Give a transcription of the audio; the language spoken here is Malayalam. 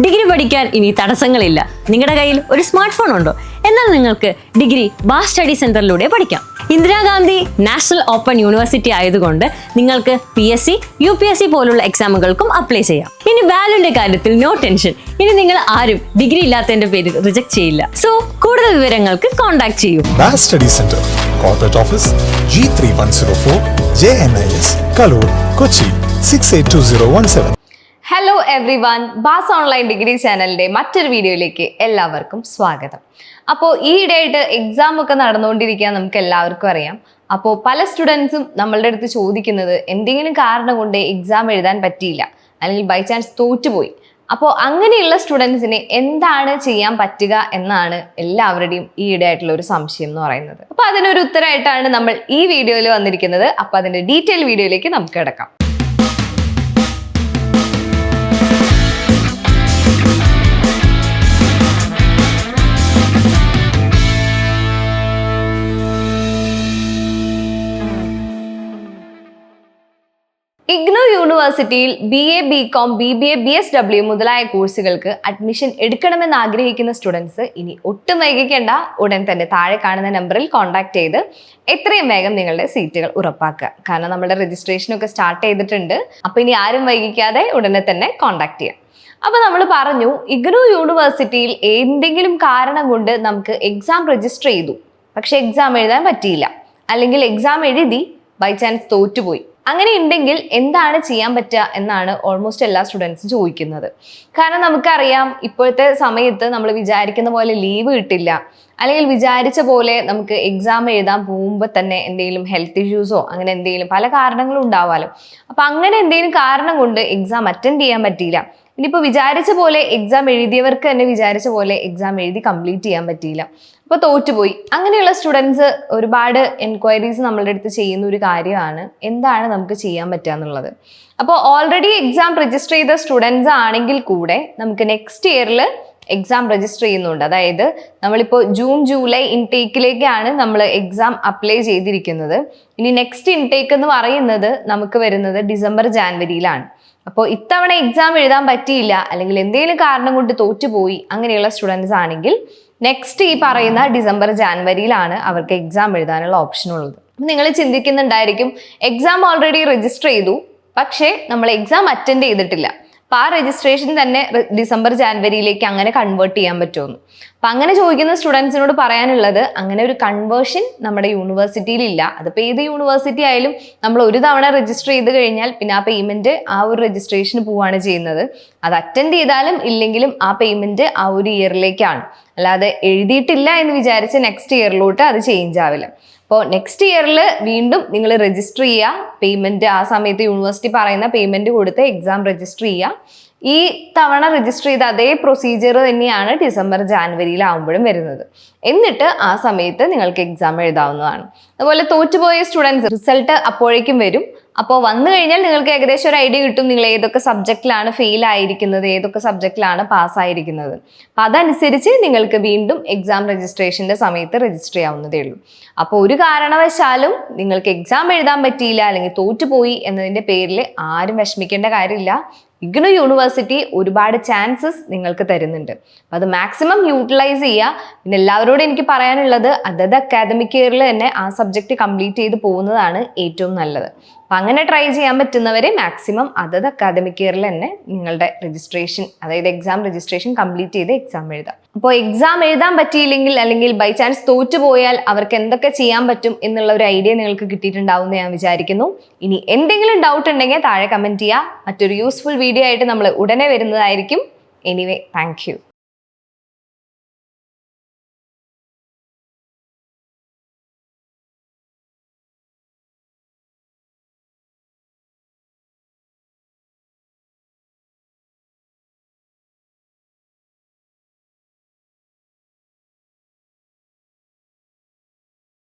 ഡിഗ്രി പഠിക്കാൻ ഇനി തടസ്സങ്ങളില്ല. നിങ്ങളുടെ കയ്യിൽ ഒരു സ്മാർട്ട് ഫോൺ ഉണ്ടോ? എന്നാൽ നിങ്ങൾക്ക് ഡിഗ്രി ബാസ് സ്റ്റഡി സെന്ററിലൂടെ പഠിക്കാം. ഇന്ദിരാഗാന്ധി നാഷണൽ ഓപ്പൺ യൂണിവേഴ്സിറ്റി ആയതുകൊണ്ട് നിങ്ങൾക്ക് PSC, UPSC പോലുള്ള എക്സാമുകൾക്കും അപ്ലൈ ചെയ്യാം. ഇനി വാല്യൂന്റെ കാര്യത്തിൽ നോ ടെൻഷൻ. ഇനി നിങ്ങൾ ആരും ഡിഗ്രി ഇല്ലാത്തതിന്റെ പേരിൽ റിജക്ട് ചെയ്യില്ല. സോ കൂടുതൽ വിവരങ്ങൾക്ക് കോൺടാക്ട് ചെയ്യൂ. Baas study centre, corporate office, G3104, JNIS, Kaloor, Kochi 682017. Hello everyone, Baas online degree ചാനലിൻ്റെ മറ്റൊരു വീഡിയോയിലേക്ക് എല്ലാവർക്കും സ്വാഗതം. അപ്പോൾ ഈയിടെയായിട്ട് എക്സാം ഒക്കെ നടന്നുകൊണ്ടിരിക്കുക നമുക്ക് എല്ലാവർക്കും അറിയാം. അപ്പോൾ പല സ്റ്റുഡൻസും നമ്മളുടെ അടുത്ത് ചോദിക്കുന്നത് എന്തെങ്കിലും കാരണം കൊണ്ട് എക്സാം എഴുതാൻ പറ്റിയില്ല, അല്ലെങ്കിൽ ബൈ ചാൻസ് തോറ്റുപോയി. അപ്പോൾ അങ്ങനെയുള്ള സ്റ്റുഡൻസിന് എന്താണ് ചെയ്യാൻ പറ്റുക എന്നാണ് എല്ലാവരുടെയും ഈയിടെയായിട്ടുള്ള ഒരു സംശയം എന്ന് പറയുന്നത്. അപ്പോൾ അതിനൊരു ഉത്തരമായിട്ടാണ് നമ്മൾ ഈ വീഡിയോയിൽ വന്നിരിക്കുന്നത്. അപ്പോൾ അതിൻ്റെ ഡീറ്റെയിൽ വീഡിയോയിലേക്ക് നമുക്ക് കിടക്കാം. ഇഗ്നോ യൂണിവേഴ്സിറ്റിയിൽ BA, BCom, BBA, BSW മുതലായ കോഴ്സുകൾക്ക് അഡ്മിഷൻ എടുക്കണമെന്ന് ആഗ്രഹിക്കുന്ന സ്റ്റുഡൻസ് ഇനി ഒട്ടും വൈകിക്കേണ്ട, ഉടൻ തന്നെ താഴെ കാണുന്ന നമ്പറിൽ കോൺടാക്ട് ചെയ്ത് എത്രയും വേഗം നിങ്ങളുടെ സീറ്റുകൾ ഉറപ്പാക്കുക. കാരണം നമ്മുടെ രജിസ്ട്രേഷനൊക്കെ സ്റ്റാർട്ട് ചെയ്തിട്ടുണ്ട്. അപ്പോൾ ഇനി ആരും വൈകിക്കാതെ ഉടനെ തന്നെ കോൺടാക്ട് ചെയ്യാം. അപ്പോൾ നമ്മൾ പറഞ്ഞു, ഇഗ്നോ യൂണിവേഴ്സിറ്റിയിൽ എന്തെങ്കിലും കാരണം കൊണ്ട് നമുക്ക് എക്സാം രജിസ്റ്റർ ചെയ്തു, പക്ഷെ എക്സാം എഴുതാൻ പറ്റിയില്ല, അല്ലെങ്കിൽ എക്സാം എഴുതി ബൈ ചാൻസ് തോറ്റുപോയി. അങ്ങനെ ഉണ്ടെങ്കിൽ എന്താണ് ചെയ്യാൻ പറ്റുക എന്നാണ് ഓൾമോസ്റ്റ് എല്ലാ സ്റ്റുഡൻസും ചോദിക്കുന്നത്. കാരണം നമുക്കറിയാം, ഇപ്പോഴത്തെ സമയത്ത് നമ്മൾ വിചാരിക്കുന്ന പോലെ ലീവ് കിട്ടില്ല, അല്ലെങ്കിൽ വിചാരിച്ച പോലെ നമുക്ക് എക്സാം എഴുതാൻ പോകുമ്പോൾ തന്നെ എന്തെങ്കിലും ഹെൽത്ത് ഇഷ്യൂസോ അങ്ങനെ എന്തെങ്കിലും പല കാരണങ്ങളും ഉണ്ടാവാമല്ലോ. അപ്പം അങ്ങനെ എന്തെങ്കിലും കാരണം കൊണ്ട് എക്സാം അറ്റൻഡ് ചെയ്യാൻ പറ്റിയില്ല. ഇനിയിപ്പോൾ വിചാരിച്ച പോലെ എക്സാം എഴുതിയവർക്ക് തന്നെ വിചാരിച്ച പോലെ എക്സാം എഴുതി കംപ്ലീറ്റ് ചെയ്യാൻ പറ്റിയില്ല, അപ്പോൾ തോറ്റുപോയി. അങ്ങനെയുള്ള സ്റ്റുഡൻസ് ഒരുപാട് എൻക്വയറീസ് നമ്മളുടെ അടുത്ത് ചെയ്യുന്ന ഒരു കാര്യമാണ് എന്താണ് നമുക്ക് ചെയ്യാൻ പറ്റുക എന്നുള്ളത്. അപ്പോൾ ഓൾറെഡി എക്സാം രജിസ്റ്റർ ചെയ്ത സ്റ്റുഡൻസ് ആണെങ്കിൽ കൂടെ നമുക്ക് നെക്സ്റ്റ് ഇയറിൽ എക്സാം രജിസ്റ്റർ ചെയ്യുന്നുണ്ട്. അതായത് നമ്മളിപ്പോൾ ജൂൺ ജൂലൈ ഇൻടേക്കിലേക്കാണ് നമ്മൾ എക്സാം അപ്ലൈ ചെയ്തിരിക്കുന്നത്. ഇനി നെക്സ്റ്റ് ഇൻടേക്ക് എന്ന് പറയുന്നത് നമുക്ക് വരുന്നത് ഡിസംബർ ജാനുവരിയിലാണ്. അപ്പോൾ ഇത്തവണ എക്സാം എഴുതാൻ പറ്റിയില്ല, അല്ലെങ്കിൽ എന്തെങ്കിലും കാരണം കൊണ്ട് തോറ്റുപോയി അങ്ങനെയുള്ള സ്റ്റുഡൻസ് ആണെങ്കിൽ നെക്സ്റ്റ് ഈ പറയുന്ന ഡിസംബർ ജാനുവരിയിലാണ് അവർക്ക് എക്സാം എഴുതാനുള്ള ഓപ്ഷൻ ഉള്ളത്. നിങ്ങൾ ചിന്തിക്കുന്നുണ്ടായിരിക്കും, എക്സാം ഓൾറെഡി രജിസ്റ്റർ ചെയ്തു, പക്ഷേ നമ്മൾ എക്സാം അറ്റൻഡ് ചെയ്തിട്ടില്ല, അപ്പോൾ ആ രജിസ്ട്രേഷൻ തന്നെ ഡിസംബർ ജാനുവരിയിലേക്ക് അങ്ങനെ കൺവേർട്ട് ചെയ്യാൻ പറ്റുമെന്ന്. അപ്പം അങ്ങനെ ചോദിക്കുന്ന സ്റ്റുഡൻസിനോട് പറയാനുള്ളത്, അങ്ങനെ ഒരു കൺവേർഷൻ നമ്മുടെ യൂണിവേഴ്സിറ്റിയിലില്ല. അതിപ്പോൾ ഏത് യൂണിവേഴ്സിറ്റി ആയാലും നമ്മൾ ഒരു തവണ രജിസ്റ്റർ ചെയ്ത് കഴിഞ്ഞാൽ പിന്നെ ആ പേയ്മെൻറ്റ് ആ ഒരു രജിസ്ട്രേഷന് പോവുകയാണ് ചെയ്യുന്നത്. അത് അറ്റൻഡ് ചെയ്താലും ഇല്ലെങ്കിലും ആ പേയ്മെൻറ്റ് ആ ഒരു ഇയറിലേക്കാണ്. അല്ലാതെ എഴുതിയിട്ടില്ല എന്ന് വിചാരിച്ച് നെക്സ്റ്റ് ഇയറിലോട്ട് അത് ചേഞ്ച് ആവില്ല. അപ്പോൾ നെക്സ്റ്റ് ഇയറിൽ വീണ്ടും നിങ്ങൾ രജിസ്റ്റർ ചെയ്യുക, പേയ്മെൻറ്റ് ആ സമയത്ത് യൂണിവേഴ്സിറ്റി പറയുന്ന പേയ്മെൻറ്റ് കൊടുത്ത് എക്സാം രജിസ്റ്റർ ചെയ്യുക. ഈ തവണ രജിസ്റ്റർ ചെയ്ത അതേ പ്രൊസീജിയർ തന്നെയാണ് ഡിസംബർ ജാനുവരിയിലാവുമ്പോഴും വരുന്നത്. എന്നിട്ട് ആ സമയത്ത് നിങ്ങൾക്ക് എക്സാം എഴുതാവുന്നതാണ്. അതുപോലെ തോറ്റുപോയ സ്റ്റുഡൻസ് റിസൾട്ട് അപ്പോഴേക്കും വരും. അപ്പോൾ വന്നു കഴിഞ്ഞാൽ നിങ്ങൾക്ക് ഏകദേശം ഒരു ഐഡിയ കിട്ടും നിങ്ങൾ ഏതൊക്കെ സബ്ജക്റ്റിലാണ് ഫെയിൽ ആയിരിക്കുന്നത്, ഏതൊക്കെ സബ്ജക്റ്റിലാണ് പാസ്സായിരിക്കുന്നത്. അപ്പം അതനുസരിച്ച് നിങ്ങൾക്ക് വീണ്ടും എക്സാം രജിസ്ട്രേഷൻ്റെ സമയത്ത് രജിസ്റ്റർ ചെയ്യാവുന്നതേ ഉള്ളൂ. അപ്പോൾ ഒരു കാരണവശാലും നിങ്ങൾക്ക് എക്സാം എഴുതാൻ പറ്റിയില്ല, അല്ലെങ്കിൽ തോറ്റുപോയി എന്നതിൻ്റെ പേരിൽ ആരും വിഷമിക്കേണ്ട കാര്യമില്ല. ഇഗ്നോ യൂണിവേഴ്സിറ്റി ഒരുപാട് ചാൻസസ് നിങ്ങൾക്ക് തരുന്നുണ്ട്. അപ്പോൾ അത് മാക്സിമം യൂട്ടിലൈസ് ചെയ്യുക. പിന്നെ എല്ലാവരോടും എനിക്ക് പറയാനുള്ളത്, അതത് അക്കാദമിക് ഇയറിൽ തന്നെ ആ സബ്ജക്റ്റ് കംപ്ലീറ്റ് ചെയ്ത് പോകുന്നതാണ് ഏറ്റവും നല്ലത്. അപ്പം അങ്ങനെ ട്രൈ ചെയ്യാൻ പറ്റുന്നവരെ മാക്സിമം അതത് അക്കാദമിക് ഇയറിൽ തന്നെ നിങ്ങളുടെ രജിസ്ട്രേഷൻ, അതായത് എക്സാം രജിസ്ട്രേഷൻ കംപ്ലീറ്റ് ചെയ്ത് എക്സാം എഴുതാം. അപ്പോൾ എക്സാം എഴുതാൻ പറ്റിയില്ലെങ്കിൽ, അല്ലെങ്കിൽ ബൈ ചാൻസ് തോറ്റുപോയാൽ അവർക്ക് എന്തൊക്കെ ചെയ്യാൻ പറ്റും എന്നുള്ള ഒരു ഐഡിയ നിങ്ങൾക്ക് കിട്ടിയിട്ടുണ്ടാവും എന്ന് ഞാൻ വിചാരിക്കുന്നു. ഇനി എന്തെങ്കിലും ഡൗട്ട് ഉണ്ടെങ്കിൽ താഴെ കമൻറ്റ് ചെയ്യുക. മറ്റൊരു യൂസ്ഫുൾ വീഡിയോ ആയിട്ട് നമ്മൾ ഉടനെ വരുന്നതായിരിക്കും. Anyway, thank you.